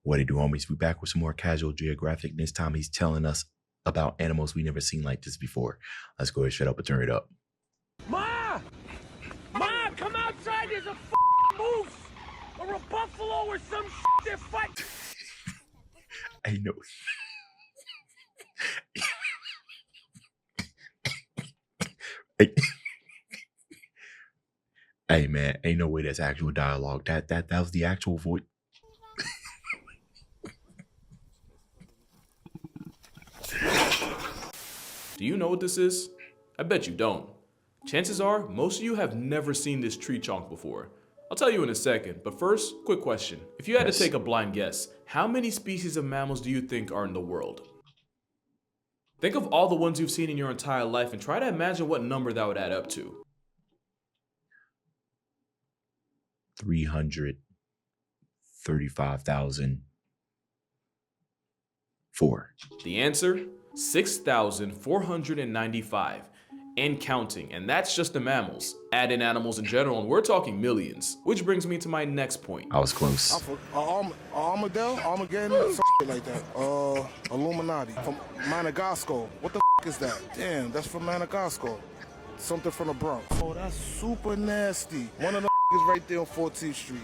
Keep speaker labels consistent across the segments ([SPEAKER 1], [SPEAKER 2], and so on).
[SPEAKER 1] What it do, homies? We back with some more casual geographic. This time he's telling us about animals we never seen like this before. Let's go ahead, shut up and turn it up.
[SPEAKER 2] Ma! Ma, come outside. There's a moose or a buffalo or some shit. They're fighting.
[SPEAKER 1] Hey, no. Hey. Hey, man, ain't no way that's actual dialogue. That was the actual voice.
[SPEAKER 3] Do you know what this is? I bet you don't. Chances are, most of you have never seen this tree chunk before. I'll tell you in a second, but first, quick question. If you had to take a blind guess, how many species of mammals do you think are in the world? Think of all the ones you've seen in your entire life and try to imagine what number that would add up to.
[SPEAKER 1] 335,004.
[SPEAKER 3] The answer? 6,495. And counting, and that's just the mammals. Add in animals in general, and we're talking millions. Which brings me to my next point.
[SPEAKER 1] I was close.
[SPEAKER 4] Armadillo? Armageddon? Some shit like that. Illuminati. From Madagascar. What the is that? Damn, that's from Madagascar. Something from the Bronx. Oh, that's super nasty. One of the is right there on 14th Street.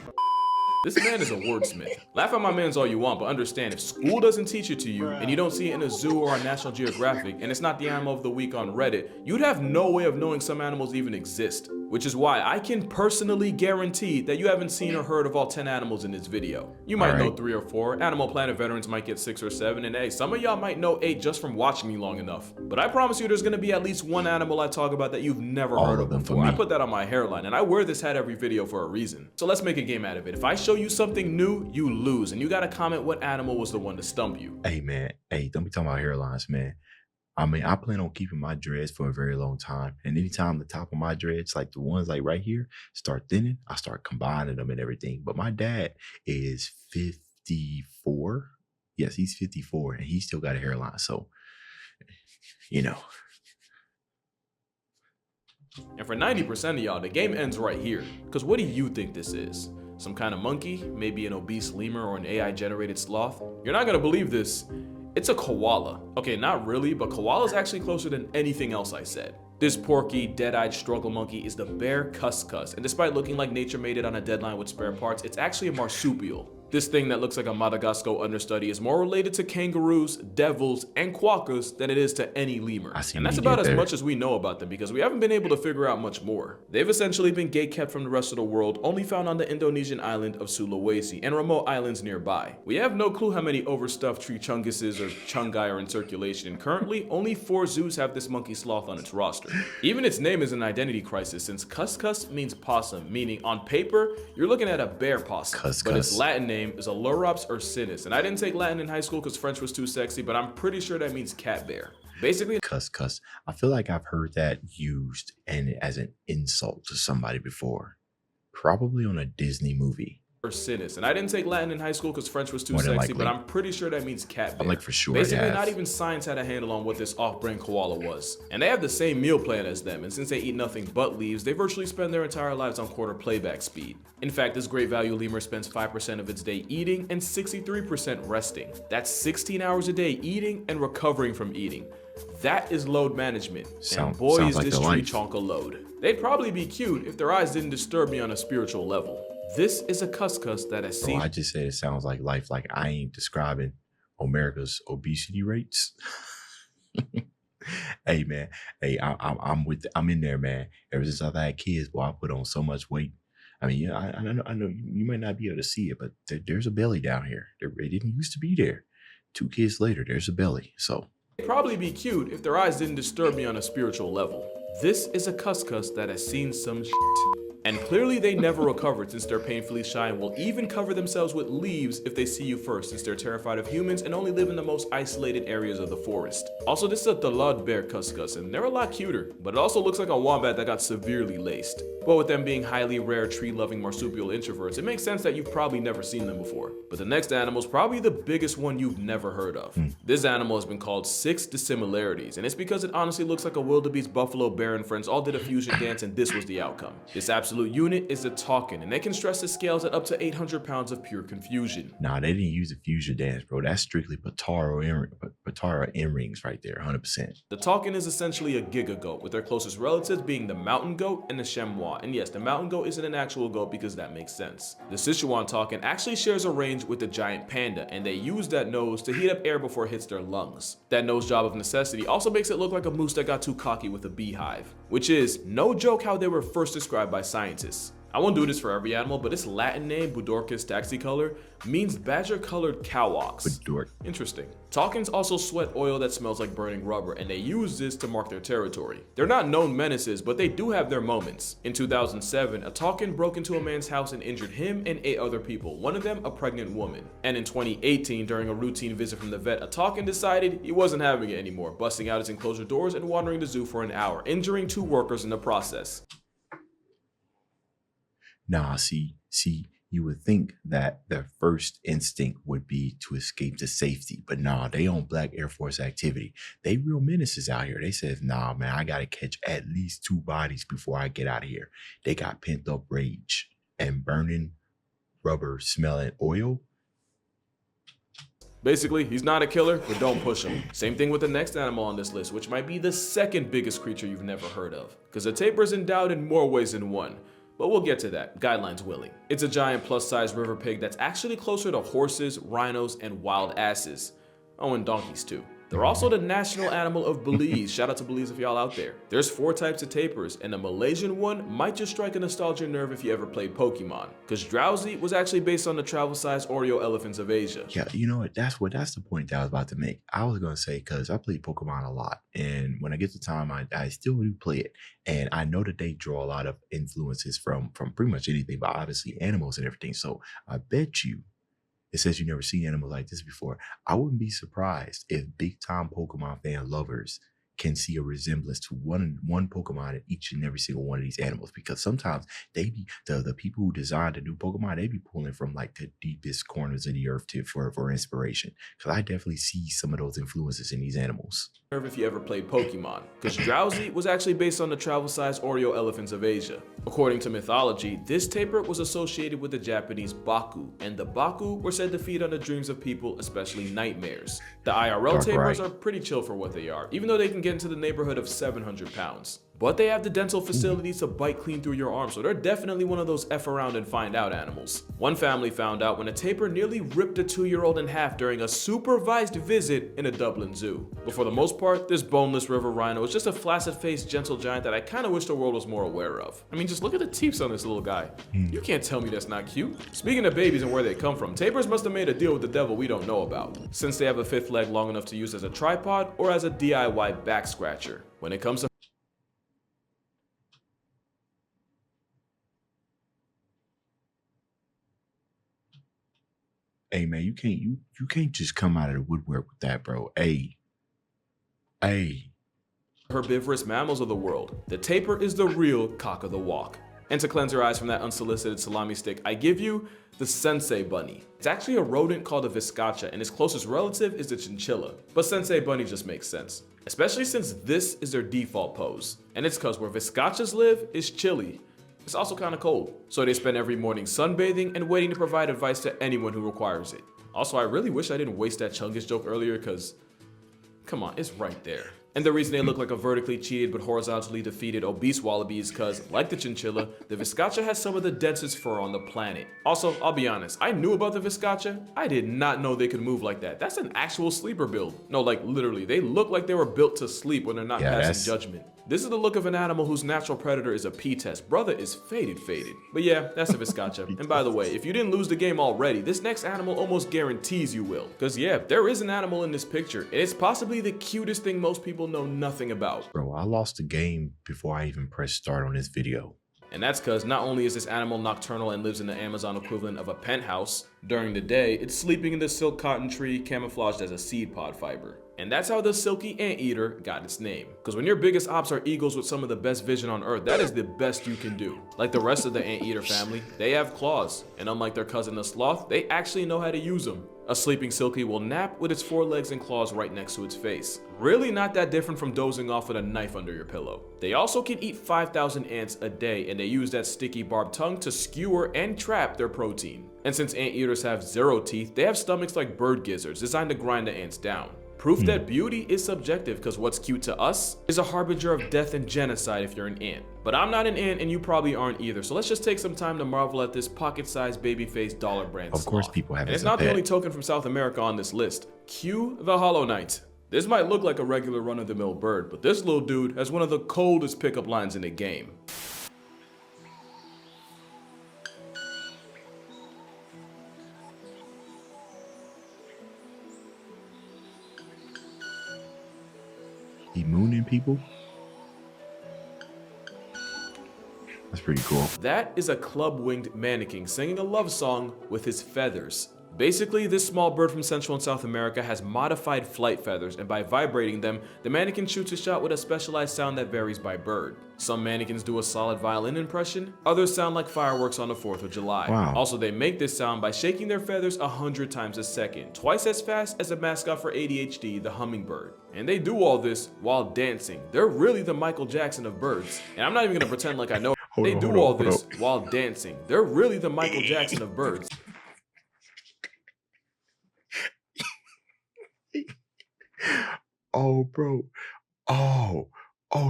[SPEAKER 3] This man is a wordsmith. Laugh at my mans all you want, but understand if school doesn't teach it to you and you don't see it in a zoo or on National Geographic and it's not the animal of the week on Reddit, you'd have no way of knowing some animals even exist. Which is why I can personally guarantee that you haven't seen or heard of all 10 animals in this video. You might know 3 or 4, Animal Planet veterans might get 6 or 7, and hey, some of y'all might know 8 just from watching me long enough. But I promise you there's gonna be at least one animal I talk about that you've never heard of before. I put that on my hairline, and I wear this hat every video for a reason. So let's make a game out of it. If I show you something new, you lose, and you gotta comment what animal was the one to stump you.
[SPEAKER 1] Hey, man. Hey, don't be talking about hairlines, man. I mean, I plan on keeping my dreads for a very long time. And anytime the top of my dreads, like the ones like right here, start thinning, I start combining them and everything. But my dad is 54. Yes, he's 54 and he still got a hairline. So, you know.
[SPEAKER 3] And for 90% of y'all, the game ends right here. Because what do you think this is? Some kind of monkey? Maybe an obese lemur or an AI-generated sloth? You're not gonna believe this. It's a koala. Okay, not really, but koala is actually closer than anything else I said. This porky, dead-eyed struggle monkey is the bear cuscus, and despite looking like nature made it on a deadline with spare parts, it's actually a marsupial. This thing that looks like a Madagascar understudy is more related to kangaroos, devils, and quokkas than it is to any lemur. And that's about as much as we know about them because we haven't been able to figure out much more. They've essentially been gatekept from the rest of the world, only found on the Indonesian island of Sulawesi and remote islands nearby. We have no clue how many overstuffed tree chunguses or chungai are in circulation, and currently only 4 zoos have this monkey sloth on its roster. Even its name is an identity crisis since cuscus means possum, meaning on paper, you're looking at a bear possum, but its Latin name is Leurops ursinus, and I didn't take Latin in high school because French was too sexy, but I'm pretty sure that means cat bear. Basically,
[SPEAKER 1] cuscus. I feel like I've heard that used and as an insult to somebody before, probably on a Disney movie.
[SPEAKER 3] Ursinus, and I didn't take Latin in high school because French was too sexy, but I'm pretty sure that means cat bear.
[SPEAKER 1] Like for sure.
[SPEAKER 3] Basically, not even science had a handle on what this off-brand koala was. And they have the same meal plan as them, and since they eat nothing but leaves, they virtually spend their entire lives on quarter playback speed. In fact, this great value lemur spends 5% of its day eating and 63% resting. That's 16 hours a day eating and recovering from eating. That is load management, and boy is this tree chunk a load. They'd probably be cute if their eyes didn't disturb me on a spiritual level. This is a cuscus that has seen—
[SPEAKER 1] I just said it sounds like life, like I ain't describing America's obesity rates. Hey, man. Hey, I'm in there, man. Ever since I've had kids, boy, I put on so much weight. I mean, yeah, I know you might not be able to see it, but there's a belly down here. It didn't used to be there. 2 kids later, there's a belly, so.
[SPEAKER 3] They'd probably be cute if their eyes didn't disturb me on a spiritual level. This is a cuscus that has seen some shit. And clearly they never recovered since they're painfully shy and will even cover themselves with leaves if they see you first since they're terrified of humans and only live in the most isolated areas of the forest. Also, this is a Dalad bear cuscus and they're a lot cuter, but it also looks like a wombat that got severely laced. But with them being highly rare tree-loving marsupial introverts, it makes sense that you've probably never seen them before. But the next animal is probably the biggest one you've never heard of. This animal has been called 6 dissimilarities, and it's because it honestly looks like a wildebeest, buffalo, bear, and friends all did a fusion dance and this was the outcome. This absolutely absolute unit is the takin, and they can stress the scales at up to 800 pounds of pure confusion.
[SPEAKER 1] Nah, they didn't use the fusion dance, bro. That's strictly Patara earrings right there, 100%.
[SPEAKER 3] The takin is essentially a giga goat, with their closest relatives being the mountain goat and the chamois. And yes, the mountain goat isn't an actual goat because that makes sense. The Sichuan takin actually shares a range with the giant panda, and they use that nose to heat up air before it hits their lungs. That nose job of necessity also makes it look like a moose that got too cocky with a beehive, which is no joke how they were first described by scientists. I won't do this for every animal, but its Latin name, Budorcus taxicolor, means badger-colored cow ox. Interesting. Takins also sweat oil that smells like burning rubber, and they use this to mark their territory. They're not known menaces, but they do have their moments. In 2007, a takin broke into a man's house and injured him and 8 other people, one of them a pregnant woman. And in 2018, during a routine visit from the vet, a takin decided he wasn't having it anymore, busting out his enclosure doors and wandering the zoo for an hour, injuring 2 workers in the process.
[SPEAKER 1] Nah, see, you would think that their first instinct would be to escape to safety, but nah, they on Black Air Force activity. They real menaces out here. They says, nah, man, I gotta catch at least 2 bodies before I get out of here. They got pent up rage and burning rubber smelling oil.
[SPEAKER 3] Basically, he's not a killer, but don't push him. Same thing with the next animal on this list, which might be the second biggest creature you've never heard of, because a tapir is endowed in more ways than one. But we'll get to that, guidelines willing. It's a giant plus-size river pig that's actually closer to horses, rhinos, and wild asses. Oh, and donkeys too. They're also the national animal of Belize. Shout out to Belize if y'all out there. There's 4 types of tapirs, and the Malaysian one might just strike a nostalgia nerve if you ever played Pokemon, because Drowsy was actually based on the travel-sized Oreo elephants of Asia.
[SPEAKER 1] Yeah, you know what? That's the point that I was about to make. I was gonna say, because I played Pokemon a lot, and when I get the time, I still do play it, and I know that they draw a lot of influences from pretty much anything, but obviously animals and everything. So I bet you. It says you never seen animals like this before. I wouldn't be surprised if big-time Pokemon fan lovers can see a resemblance to one Pokemon in each and every single one of these animals, because sometimes they be the people who designed the new Pokemon, they be pulling from like the deepest corners of the earth for inspiration. Because I definitely see some of those influences in these animals.
[SPEAKER 3] If you ever played Pokemon, because Drowsy was actually based on the travel-sized Oreo elephants of Asia. According to mythology, this tapir was associated with the Japanese Baku, and the Baku were said to feed on the dreams of people, especially nightmares. The IRL tapirs are pretty chill for what they are, even though they can get into the neighborhood of 700 pounds. But they have the dental facilities to bite clean through your arm, so they're definitely one of those F around and find out animals. One family found out when a tapir nearly ripped a 2-year-old in half during a supervised visit in a Dublin zoo. But for the most part, this boneless river rhino is just a flaccid-faced gentle giant that I kinda wish the world was more aware of. I mean, just look at the teeth on this little guy. You can't tell me that's not cute. Speaking of babies and where they come from, tapirs must have made a deal with the devil we don't know about, since they have a 5th leg long enough to use as a tripod or as a DIY back scratcher. When it comes to
[SPEAKER 1] Hey man, you can't just come out of the woodwork with that, bro. Hey.
[SPEAKER 3] herbivorous mammals of the world, the tapir is the real cock of the walk. And to cleanse your eyes from that unsolicited salami stick, I give you the sensei bunny. It's actually a rodent called a viscacha, and its closest relative is the chinchilla. But sensei bunny just makes sense, especially since this is their default pose. And it's cause where viscachas live is chilly. It's also kind of cold, so they spend every morning sunbathing and waiting to provide advice to anyone who requires it. Also, I really wish I didn't waste that Chungus joke earlier, cause come on, it's right there. And the reason they look like a vertically cheated but horizontally defeated obese wallaby is cause, like the chinchilla, the viscacha has some of the densest fur on the planet. Also, I'll be honest, I knew about the viscacha. I did not know they could move like that. That's an actual sleeper build. No, like literally, they look like they were built to sleep when they're not passing judgment. This is the look of an animal whose natural predator is a P-test. Brother is faded. But yeah, that's a viscacha. And by the way, if you didn't lose the game already, this next animal almost guarantees you will. Cause yeah, there is an animal in this picture, and it's possibly the cutest thing most people know nothing about.
[SPEAKER 1] Bro, I lost the game before I even pressed start on this video.
[SPEAKER 3] And that's because not only is this animal nocturnal and lives in the Amazon equivalent of a penthouse, during the day, it's sleeping in the silk cotton tree camouflaged as a seed pod fiber. And that's how the silky anteater got its name. Because when your biggest ops are eagles with some of the best vision on earth, that is the best you can do. Like the rest of the anteater family, they have claws. And unlike their cousin the sloth, they actually know how to use them. A sleeping silky will nap with its forelegs and claws right next to its face. Really not that different from dozing off with a knife under your pillow. They also can eat 5,000 ants a day, and they use that sticky barbed tongue to skewer and trap their protein. And since anteaters have 0 teeth, they have stomachs like bird gizzards designed to grind the ants down. Proof that beauty is subjective, because what's cute to us is a harbinger of death and genocide if you're an ant. But I'm not an ant and you probably aren't either, so let's just take some time to marvel at this pocket-sized baby-faced dollar brand sloth.
[SPEAKER 1] Of course people have it.
[SPEAKER 3] And it's not the only token from South America on this list. Cue the Hollow Knight. This might look like a regular run-of-the-mill bird, but this little dude has one of the coldest pickup lines in the game.
[SPEAKER 1] He mooning people? That's pretty cool.
[SPEAKER 3] That is a club-winged mannequin singing a love song with his feathers. Basically, this small bird from Central and South America has modified flight feathers, and by vibrating them, the mannequin shoots a shot with a specialized sound that varies by bird. Some mannequins do a solid violin impression, others sound like fireworks on the 4th of July.
[SPEAKER 1] Wow.
[SPEAKER 3] Also, they make this sound by shaking their feathers 100 times a second, twice as fast as a mascot for ADHD, the hummingbird. And they do all this while dancing. They're really the Michael Jackson of birds. And I'm not even gonna pretend like I know. They do all this while dancing. They're really the Michael Jackson of birds.
[SPEAKER 1] Oh, bro. Oh,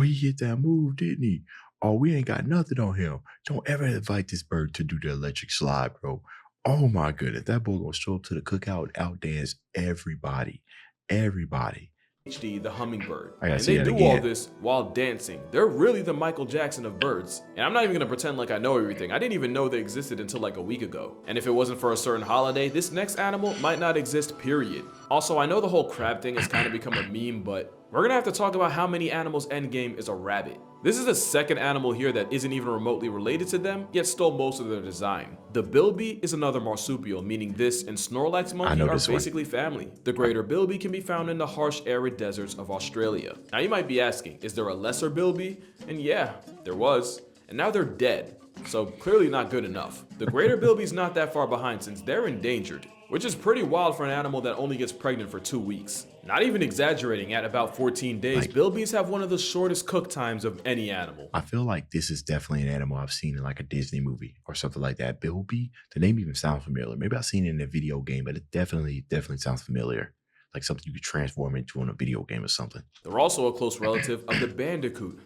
[SPEAKER 1] he hit that move, didn't he? Oh, we ain't got nothing on him. Don't ever invite this bird to do the electric slide, bro. Oh my goodness, that boy gonna show up to the cookout and outdance everybody. Everybody.
[SPEAKER 3] The hummingbird.
[SPEAKER 1] I gotta
[SPEAKER 3] and
[SPEAKER 1] see
[SPEAKER 3] they
[SPEAKER 1] that
[SPEAKER 3] do
[SPEAKER 1] again.
[SPEAKER 3] all this while dancing. They're really the Michael Jackson of birds. And I'm not even gonna pretend like I know everything. I didn't even know they existed until like a week ago. And if it wasn't for a certain holiday, this next animal might not exist, period. Also, I know the whole crab thing has kind of become a meme, but we're gonna have to talk about how many animals' endgame is a rabbit. This is the second animal here that isn't even remotely related to them, yet stole most of their design. The Bilby is another marsupial, meaning this and Snorlax monkey are basically family. The greater Bilby can be found in the harsh, arid deserts of Australia. Now you might be asking, is there a lesser Bilby? And yeah, there was. And now they're dead. So clearly not good enough. The greater Bilby's not that far behind since they're endangered, which is pretty wild for an animal that only gets pregnant for 2 weeks. Not even exaggerating, at about 14 days, Bilbies have one of the shortest cook times of any animal.
[SPEAKER 1] I feel like this is definitely an animal I've seen in like a Disney movie or something like that. Bilby, the name even sounds familiar. Maybe I've seen it in a video game, but it definitely sounds familiar. Like something you could transform into in a video game or something.
[SPEAKER 3] They're also a close relative of the bandicoot.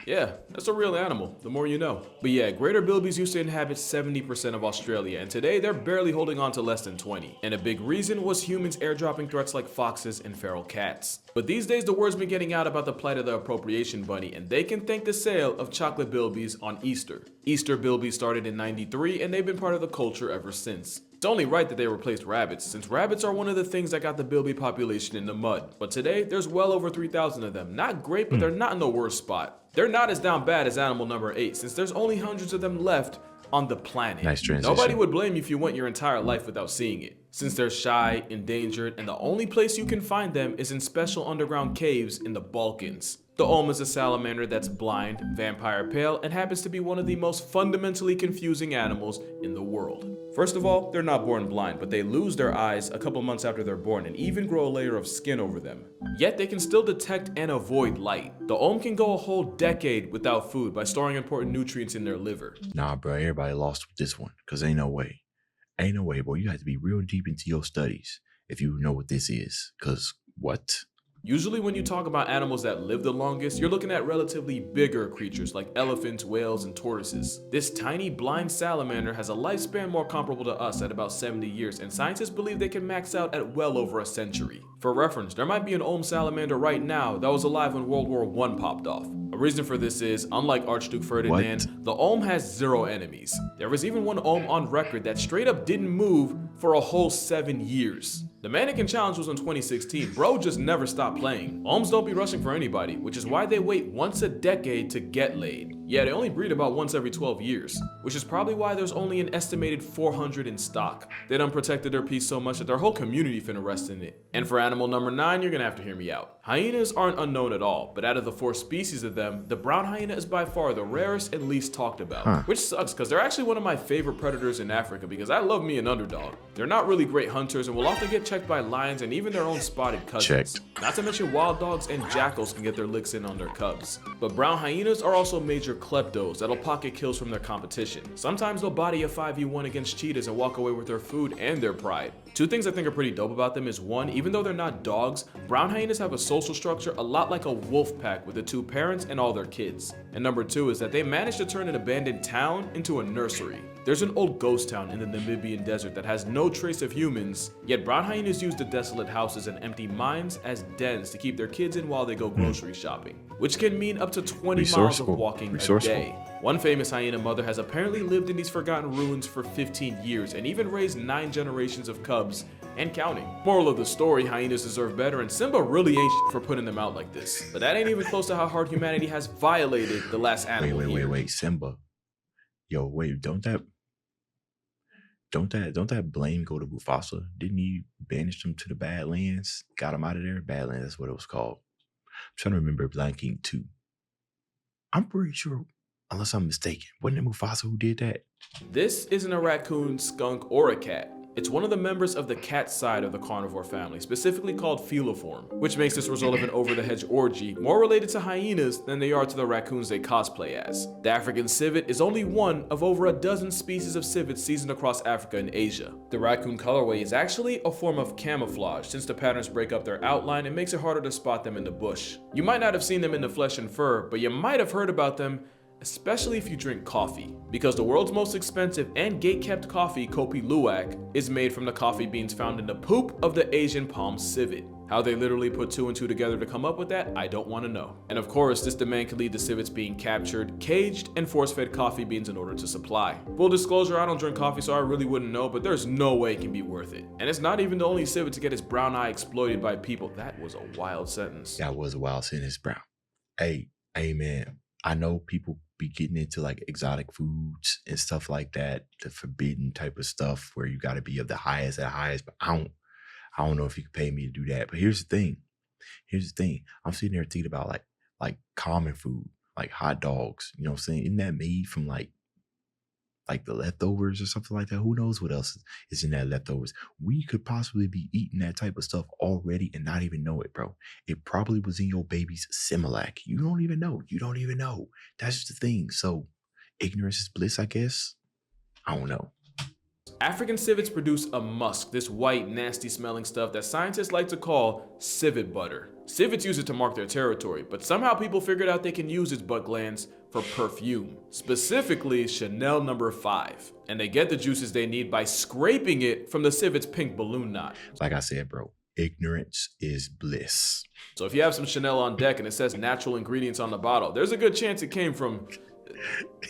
[SPEAKER 3] Yeah, that's a real animal, the more you know. But yeah, greater Bilbies used to inhabit 70% of Australia, and today they're barely holding on to less than 20. And a big reason was humans airdropping threats like foxes and feral cats. But these days the word's been getting out about the plight of the appropriation bunny, and they can thank the sale of chocolate Bilbies on Easter. Easter Bilbies started in '93, and they've been part of the culture ever since. It's only right that they replaced rabbits, since rabbits are one of the things that got the Bilby population in the mud. But today, there's well over 3,000 of them. Not great, but they're not in the worst spot. They're not as down bad as animal number 8, since there's only hundreds of them left on the planet.
[SPEAKER 1] Nice transition.
[SPEAKER 3] Nobody would blame you if you went your entire life without seeing it, since they're shy, endangered, and the only place you can find them is in special underground caves in the Balkans. The Olm is a salamander that's blind, vampire pale, and happens to be one of the most fundamentally confusing animals in the world. First of all, they're not born blind, but they lose their eyes a couple months after they're born and even grow a layer of skin over them. Yet they can still detect and avoid light. The Olm can go a whole decade without food by storing important nutrients in their liver.
[SPEAKER 1] Nah, bro, everybody lost with this one, because ain't no way. Ain't no way, boy. You have to be real deep into your studies if you know what this is, because what?
[SPEAKER 3] Usually when you talk about animals that live the longest, you're looking at relatively bigger creatures like elephants, whales, and tortoises. This tiny blind salamander has a lifespan more comparable to us at about 70 years, and scientists believe they can max out at well over a century. For reference, there might be an Olm salamander right now that was alive when World War I popped off. A reason for this is, unlike Archduke Ferdinand, the Olm has 0 enemies. There was even one Olm on record that straight up didn't move for a whole 7 years. The mannequin challenge was in 2016. Bro just never stopped playing. Olms don't be rushing for anybody, which is why they wait once a decade to get laid. Yeah, they only breed about once every 12 years, which is probably why there's only an estimated 400 in stock. They done protected their peace so much that their whole community finna rest in it. And for animal number 9, you're gonna have to hear me out. Hyenas aren't unknown at all, but out of the 4 species of them, the brown hyena is by far the rarest and least talked about. Which sucks, because they're actually one of my favorite predators in Africa because I love me an underdog. They're not really great hunters and will often get checked by lions and even their own spotted cousins. Not to mention wild dogs and jackals can get their licks in on their cubs. But brown hyenas are also major kleptos that'll pocket kills from their competition. Sometimes they'll body a 5v1 against cheetahs and walk away with their food and their pride. 2 things I think are pretty dope about them is 1, even though they're not dogs, brown hyenas have a social structure a lot like a wolf pack with the 2 parents and all their kids. And number 2 is that they managed to turn an abandoned town into a nursery. There's an old ghost town in the Namibian desert that has no trace of humans, yet brown hyenas use the desolate houses and empty mines as dens to keep their kids in while they go grocery shopping, which can mean up to 20 miles of walking a day. One famous hyena mother has apparently lived in these forgotten ruins for 15 years and even raised 9 generations of cubs and counting. Moral of the story, hyenas deserve better and Simba really ain't shit for putting them out like this. But that ain't even close to how hard humanity has violated the last animal here.
[SPEAKER 1] Wait, Simba. Yo, wait, don't that blame go to Mufasa? Didn't he banish him to the Badlands? Got him out of there? Badlands, that's what it was called. I'm trying to remember Lion King 2. I'm pretty sure, unless I'm mistaken, wasn't it Mufasa who did that?
[SPEAKER 3] This isn't a raccoon, skunk, or a cat. It's one of the members of the cat side of the carnivore family, specifically called feliform, which makes this result of an over-the-hedge orgy more related to hyenas than they are to the raccoons they cosplay as. The African civet is only one of over a dozen species of civets seasoned across Africa and Asia. The raccoon colorway is actually a form of camouflage since the patterns break up their outline and makes it harder to spot them in the bush. You might not have seen them in the flesh and fur, but you might have heard about them, especially if you drink coffee, because the world's most expensive and gate-kept coffee, Kopi Luwak, is made from the coffee beans found in the poop of the Asian palm civet. How they literally put 2 and 2 together to come up with that, I don't want to know. And of course, this demand can lead to civets being captured, caged, and force-fed coffee beans in order to supply. Full disclosure, I don't drink coffee, so I really wouldn't know, but there's no way it can be worth it. And it's not even the only civet to get its brown eye exploited by people. That was a wild sentence.
[SPEAKER 1] That was a wild sentence, bro. Hey, man, I know people be getting into like exotic foods and stuff like that, the forbidden type of stuff where you got to be of the highest at highest, but I don't know if you can pay me to do that. But here's the thing, I'm sitting there thinking about like common food, like hot dogs, you know what I'm saying? Isn't that made from like the leftovers or something like that? Who knows what else is in that leftovers? We could possibly be eating that type of stuff already and not even know it, bro. It probably was in your baby's Similac. You don't even know. That's just the thing. So ignorance is bliss, I guess. I don't know.
[SPEAKER 3] African civets produce a musk, this white, nasty smelling stuff that scientists like to call civet butter. Civets use it to mark their territory, but somehow people figured out they can use its butt glands for perfume, specifically Chanel No. 5. And they get the juices they need by scraping it from the civet's pink balloon knot.
[SPEAKER 1] Like I said, bro, ignorance is bliss.
[SPEAKER 3] So if you have some Chanel on deck and it says natural ingredients on the bottle, there's a good chance it came from,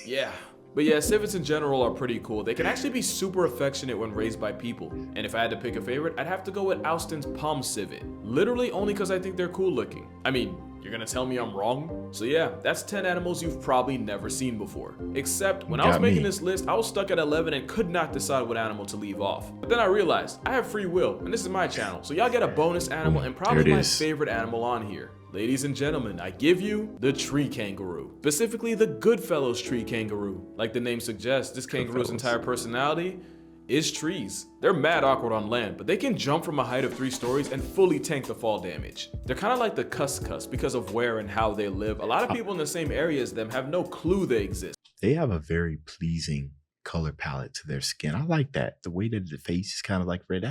[SPEAKER 3] yeah. But yeah, civets in general are pretty cool. They can actually be super affectionate when raised by people. And if I had to pick a favorite, I'd have to go with Austin's palm civet. Literally only because I think they're cool looking. I mean, you're gonna tell me I'm wrong? So yeah, that's 10 animals you've probably never seen before. Except when I was making this list, I was stuck at 11 and could not decide what animal to leave off. But then I realized I have free will, and this is my channel, so y'all get a bonus animal and probably my favorite animal on here. Ladies and gentlemen, I give you the tree kangaroo. Specifically the Goodfellows tree kangaroo. Like the name suggests, this kangaroo's entire personality is trees. They're mad awkward on land, but they can jump from a height of 3 stories and fully tank the fall damage. They're kind of like the cuscus because of where and how they live. A lot of people in the same area as them have no clue they exist.
[SPEAKER 1] They have a very pleasing color palette to their skin. I like that. The way that the face is kind of like red.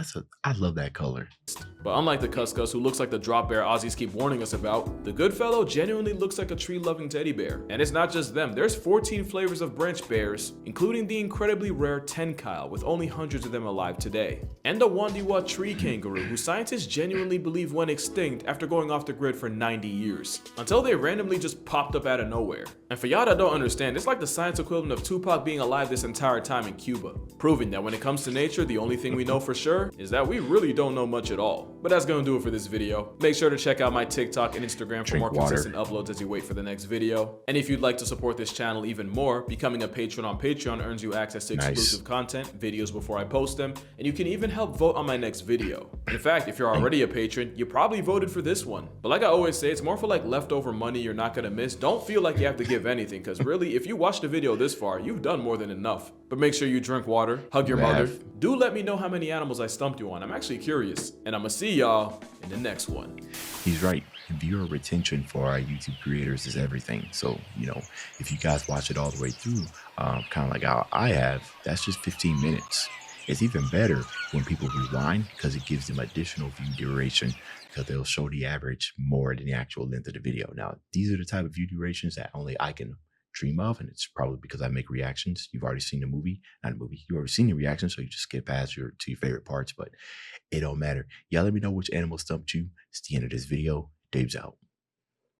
[SPEAKER 1] I love that color.
[SPEAKER 3] But unlike the cuscus, who looks like the drop bear Aussies keep warning us about, the Goodfellow genuinely looks like a tree-loving teddy bear. And it's not just them. There's 14 flavors of branch bears, including the incredibly rare tenkyle, with only hundreds of them alive today. And the Wandiwa tree kangaroo, who scientists genuinely believe went extinct after going off the grid for 90 years, until they randomly just popped up out of nowhere. And for y'all that don't understand, it's like the science equivalent of Tupac being alive this entire time in Cuba, proving that when it comes to nature, the only thing we know for sure is that we really don't know much at all. But that's gonna do it for this video. Make sure to check out my TikTok and Instagram for
[SPEAKER 1] Drink
[SPEAKER 3] more
[SPEAKER 1] water.
[SPEAKER 3] consistent uploads as you wait for the next video. And if you'd like to support this channel even more, becoming a patron on Patreon earns you access to exclusive content, videos before I post them, and you can even help vote on my next video. In fact, if you're already a patron, you probably voted for this one. But like I always say, it's more for like leftover money you're not gonna miss. Don't feel like you have to give anything, because really, if you watched the video this far, you've done more than enough. But make sure you drink water, hug your mother. Do let me know how many animals I stumped you on. I'm actually curious. And I'm gonna see y'all in the next one.
[SPEAKER 1] He's right. Viewer retention for our YouTube creators is everything. So, you know, if you guys watch it all the way through, kind of like how I have, that's just 15 minutes. It's even better when people rewind because it gives them additional view duration because they'll show the average more than the actual length of the video. Now, these are the type of view durations that only I can dream of, and it's probably because I make reactions. You've already seen the movie, not a movie. You've already seen the reaction, so you just skip past to your favorite parts, but it don't matter. Y'all let me know which animal stumped you. It's the end of this video. Dave's out.